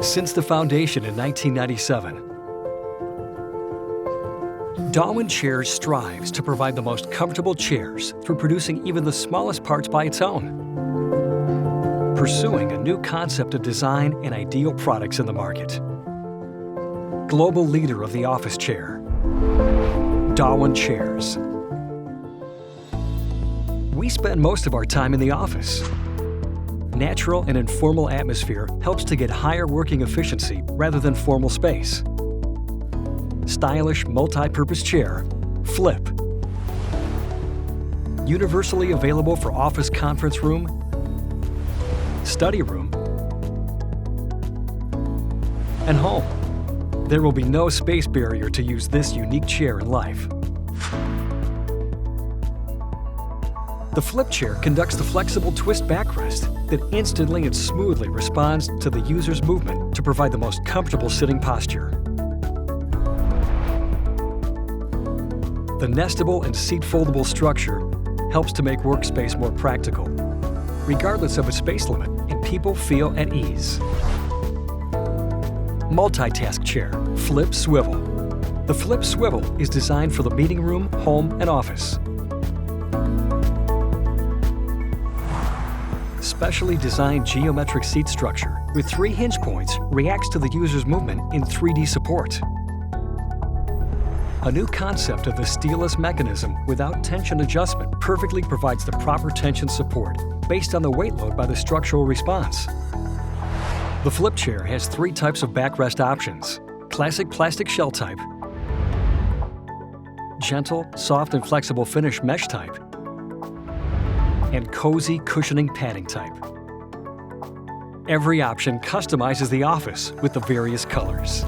Since the foundation in 1997, Dawonchairs strives to provide the most comfortable chairs through producing even the smallest parts by its own, pursuing a new concept of design and ideal products in the market. Global leader of the office chair, Da원체어스. We spend most of our time in the office. Natural and informal atmosphere helps to get higher working efficiency rather than formal space. Stylish multi-purpose chair, Flip. Universally available for office conference room, study room, and home. There will be no space barrier to use this unique chair in life. The Flip chair conducts the flexible twist backrest that instantly and smoothly responds to the user's movement to provide the most comfortable sitting posture. The nestable and seat-foldable structure helps to make workspace more practical, regardless of a space limit, and people feel at ease. Multitask chair, Flip Swivel. The Flip Swivel is designed for the meeting room, home, and office. Specially designed geometric seat structure with 3 hinge points reacts to the user's movement in 3D support. A new concept of the steelless mechanism without tension adjustment perfectly provides the proper tension support based on the weight load by the structural response. The Flip chair has 3 types of backrest options: classic plastic shell type, gentle, soft and flexible finish mesh type, and cozy cushioning padding type. Every option customizes the office with the various colors.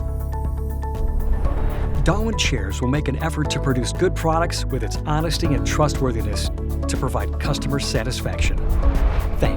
Da원체어스 will make an effort to produce good products with its honesty and trustworthiness to provide customer satisfaction. Thanks.